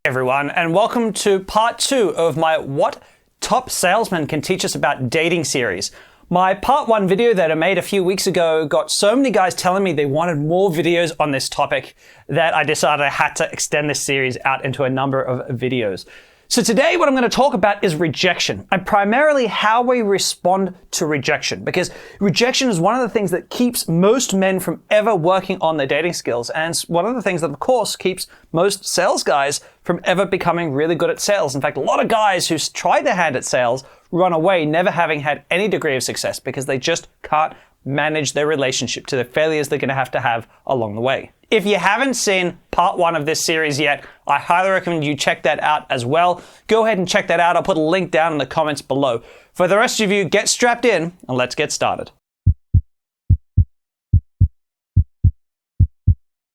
Everyone, and welcome to part 2 of my What Top Salesmen Can Teach Us About Dating series. My part 1 video that I made a few weeks ago got so many guys telling me they wanted more videos on this topic that I decided I had to extend this series out into a number of videos. So today what I'm going to talk about is rejection, and primarily how we respond to rejection, because rejection is one of the things that keeps most men from ever working on their dating skills, and it's one of the things that, of course, keeps most sales guys from ever becoming really good at sales. In fact, a lot of guys who try their hand at sales run away, never having had any degree of success because they just can't manage their relationship to the failures they're going to have along the way. If you haven't seen part 1 of this series yet, I highly recommend you check that out as well. Go ahead and check that out. I'll put a link down in the comments below. For the rest of you, get strapped in and let's get started.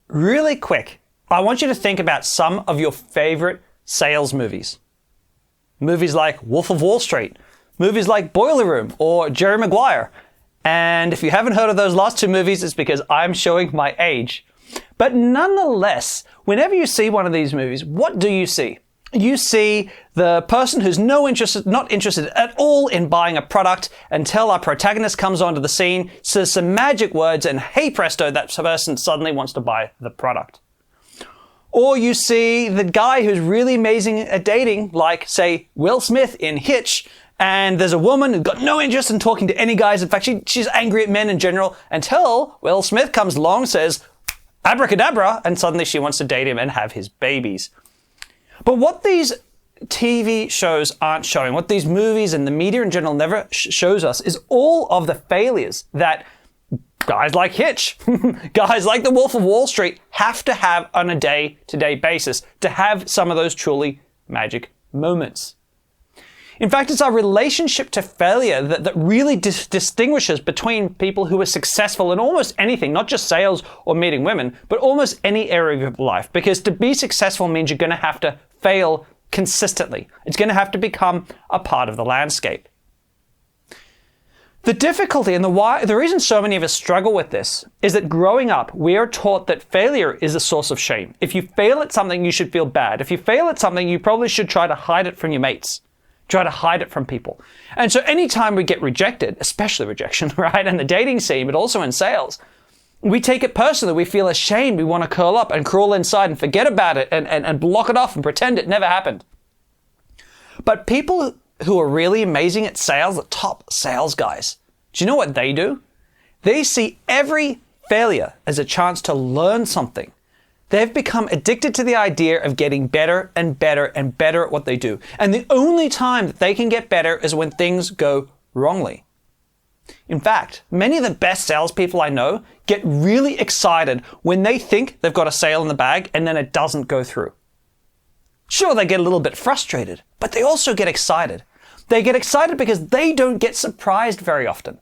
Really quick, I want you to think about some of your favorite sales movies. Movies like Wolf of Wall Street, movies like Boiler Room or Jerry Maguire. And if you haven't heard of those last 2 movies, it's because I'm showing my age. But nonetheless, whenever you see one of these movies, what do you see? You see the person who's not interested at all in buying a product until our protagonist comes onto the scene, says some magic words, and hey presto, that person suddenly wants to buy the product. Or you see the guy who's really amazing at dating, like, say, Will Smith in Hitch, and there's a woman who's got no interest in talking to any guys. In fact, she's angry at men in general until Will Smith comes along, says, abracadabra, and suddenly she wants to date him and have his babies. But what these TV shows aren't showing, what these movies and the media in general never shows us, is all of the failures that guys like Hitch, guys like the Wolf of Wall Street have to have on a day-to-day basis to have some of those truly magic moments. In fact, it's our relationship to failure that really distinguishes between people who are successful in almost anything, not just sales or meeting women, but almost any area of your life. Because to be successful means you're going to have to fail consistently. It's going to have to become a part of the landscape. The difficulty and the reason so many of us struggle with this is that growing up, we are taught that failure is a source of shame. If you fail at something, you should feel bad. If you fail at something, you probably should try to hide it from your mates. Try to hide it from people. And so anytime we get rejected, especially rejection, right, in the dating scene, but also in sales, we take it personally. We feel ashamed. We want to curl up and crawl inside and forget about it and block it off and pretend it never happened. But people who are really amazing at sales, the top sales guys, do you know what they do? They see every failure as a chance to learn something. They've become addicted to the idea of getting better and better and better at what they do. And the only time that they can get better is when things go wrongly. In fact, many of the best salespeople I know get really excited when they think they've got a sale in the bag and then it doesn't go through. Sure, they get a little bit frustrated, but they also get excited. They get excited because they don't get surprised very often,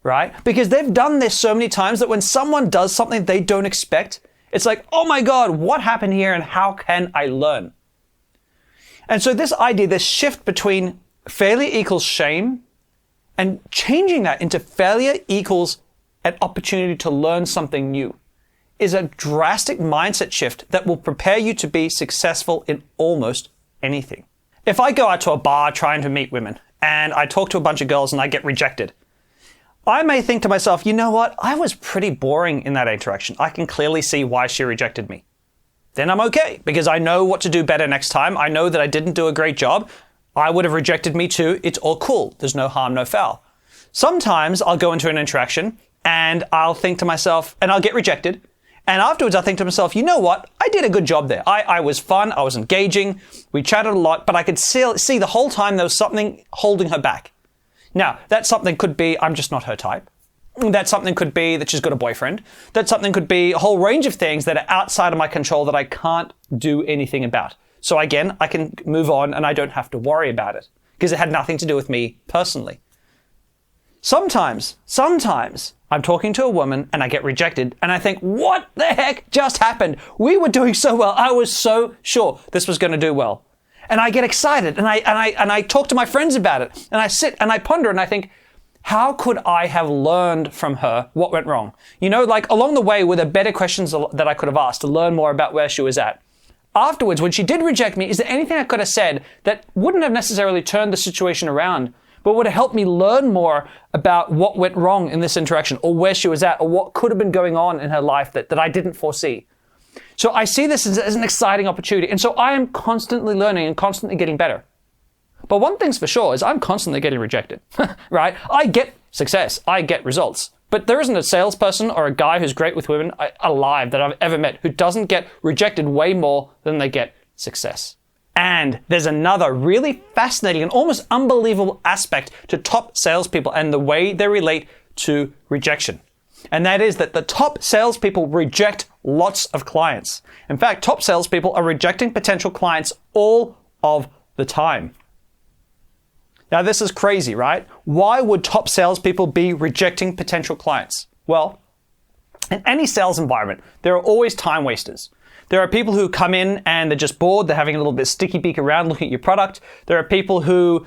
right? Because they've done this so many times that when someone does something they don't expect, it's like, oh my God, what happened here and how can I learn? And so this idea, this shift between failure equals shame and changing that into failure equals an opportunity to learn something new is a drastic mindset shift that will prepare you to be successful in almost anything. If I go out to a bar trying to meet women and I talk to a bunch of girls and I get rejected, I may think to myself, you know what? I was pretty boring in that interaction. I can clearly see why she rejected me. Then I'm okay because I know what to do better next time. I know that I didn't do a great job. I would have rejected me too. It's all cool. There's no harm, no foul. Sometimes I'll go into an interaction and I'll think to myself, and I'll get rejected. And afterwards I'll think to myself, you know what? I did a good job there. I was fun. I was engaging. We chatted a lot, but I could see the whole time there was something holding her back. Now, that something could be, I'm just not her type. That something could be that she's got a boyfriend. That something could be a whole range of things that are outside of my control that I can't do anything about. So again, I can move on and I don't have to worry about it because it had nothing to do with me personally. Sometimes I'm talking to a woman and I get rejected and I think, what the heck just happened? We were doing so well. I was so sure this was going to do well. And I get excited and I talk to my friends about it and I sit and I ponder and I think, how could I have learned from her what went wrong? You know, like along the way, were there better questions that I could have asked to learn more about where she was at? afterwards, when she did reject me, is there anything I could have said that wouldn't have necessarily turned the situation around, but would have helped me learn more about what went wrong in this interaction, or where she was at, or what could have been going on in her life that I didn't foresee? So I see this as an exciting opportunity. And so I am constantly learning and constantly getting better. But one thing's for sure is I'm constantly getting rejected, right? I get success. I get results. But there isn't a salesperson or a guy who's great with women alive that I've ever met who doesn't get rejected way more than they get success. And there's another really fascinating and almost unbelievable aspect to top salespeople and the way they relate to rejection. And that is that the top salespeople reject lots of clients. In fact, top salespeople are rejecting potential clients all of the time. Now, this is crazy, right? Why would top salespeople be rejecting potential clients? Well, in any sales environment, there are always time wasters. There are people who come in and they're just bored. They're having a little bit sticky beak around looking at your product. There are people who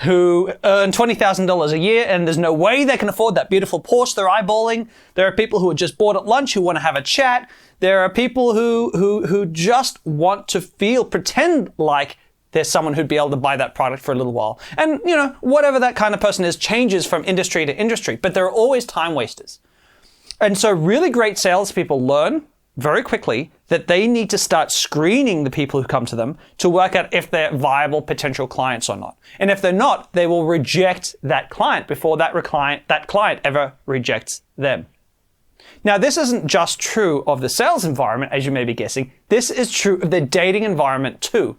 earn $20,000 a year and there's no way they can afford that beautiful Porsche they're eyeballing. There are people who are just bored at lunch who want to have a chat. There are people who just want to pretend like there's someone who'd be able to buy that product for a little while. And, whatever that kind of person is changes from industry to industry, but there are always time wasters. And so really great salespeople learn very quickly that they need to start screening the people who come to them to work out if they're viable potential clients or not. And if they're not, they will reject that client before that client ever rejects them. Now, this isn't just true of the sales environment, as you may be guessing. This is true of the dating environment too.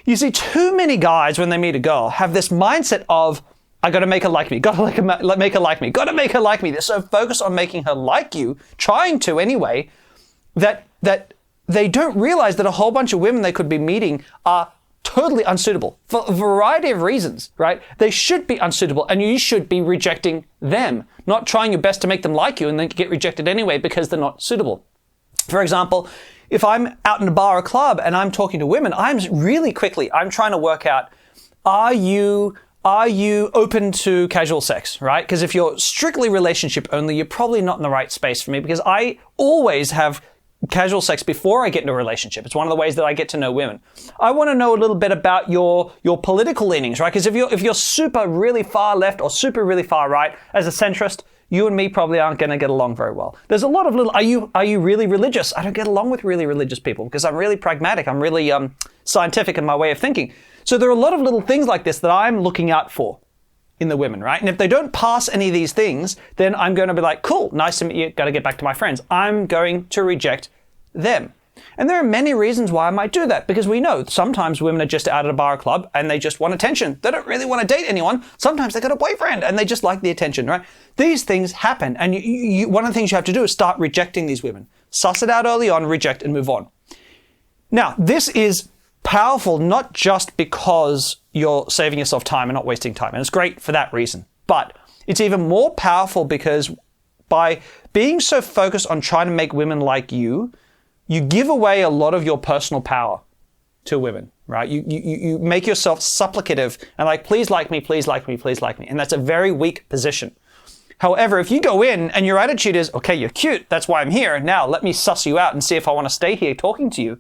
You see, too many guys, when they meet a girl, have this mindset of, I gotta make her like me, gotta make her like me, gotta make her like me. They're so focused on making her like you, trying to anyway, that they don't realize that a whole bunch of women they could be meeting are totally unsuitable for a variety of reasons, right? They should be unsuitable and you should be rejecting them, not trying your best to make them like you and then get rejected anyway because they're not suitable. For example, if I'm out in a bar or club and I'm talking to women, I'm trying to work out, are you open to casual sex, right? Because if you're strictly relationship only, you're probably not in the right space for me because I always have casual sex before I get into a relationship. It's one of the ways that I get to know women. I want to know a little bit about your political leanings, right? Because if you're super really far left or super really far right as a centrist, you and me probably aren't going to get along very well. There's a lot of are you really religious? I don't get along with really religious people because I'm really pragmatic. I'm really scientific in my way of thinking. So there are a lot of little things like this that I'm looking out for in the women, right? And if they don't pass any of these things, then I'm going to be like, cool, nice to meet you, got to get back to my friends. I'm going to reject them. And there are many reasons why I might do that, because we know sometimes women are just out at a bar or club and they just want attention. They don't really want to date anyone. Sometimes they got a boyfriend and they just like the attention, right? These things happen. And one of the things you have to do is start rejecting these women. Suss it out early on, reject and move on. Now, this is powerful not just because you're saving yourself time and not wasting time. And it's great for that reason. But it's even more powerful because by being so focused on trying to make women like you give away a lot of your personal power to women, right? You make yourself supplicative and like, please like me, please like me, please like me. And that's a very weak position. However, if you go in and your attitude is, okay, you're cute, that's why I'm here. Now let me suss you out and see if I want to stay here talking to you.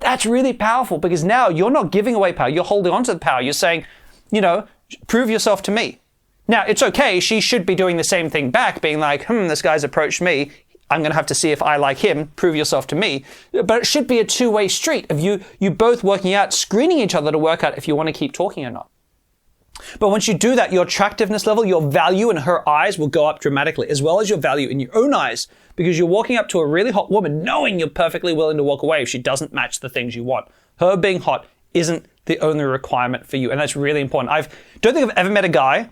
That's really powerful because now you're not giving away power. You're holding on to the power. You're saying, prove yourself to me. Now, it's okay. She should be doing the same thing back, being like, this guy's approached me. I'm going to have to see if I like him. Prove yourself to me. But it should be a two-way street of you both working out, screening each other to work out if you want to keep talking or not. But once you do that, your attractiveness level, your value in her eyes will go up dramatically, as well as your value in your own eyes, because you're walking up to a really hot woman knowing you're perfectly willing to walk away if she doesn't match the things you want. Her being hot isn't the only requirement for you, and that's really important. I don't think I've ever met a guy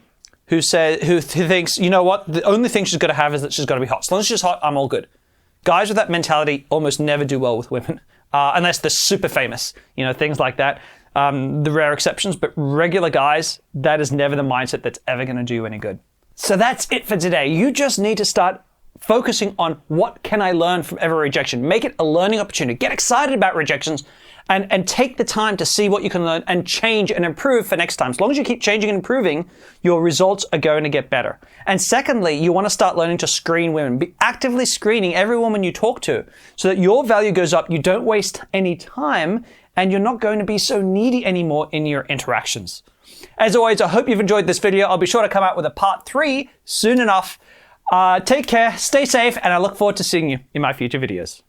who thinks, you know what, the only thing she's got to have is that she's got to be hot. As long as she's hot, I'm all good. Guys with that mentality almost never do well with women, unless they're super famous, things like that. The rare exceptions, but regular guys, that is never the mindset that's ever going to do you any good. So that's it for today. You just need to start focusing on what can I learn from every rejection. Make it a learning opportunity. Get excited about rejections and take the time to see what you can learn and change and improve for next time. As long as you keep changing and improving, your results are going to get better. And secondly, you want to start learning to screen women. Be actively screening every woman you talk to so that your value goes up, you don't waste any time, and you're not going to be so needy anymore in your interactions. As always, I hope you've enjoyed this video. I'll be sure to come out with a part 3 soon enough. Take care, stay safe, and I look forward to seeing you in my future videos.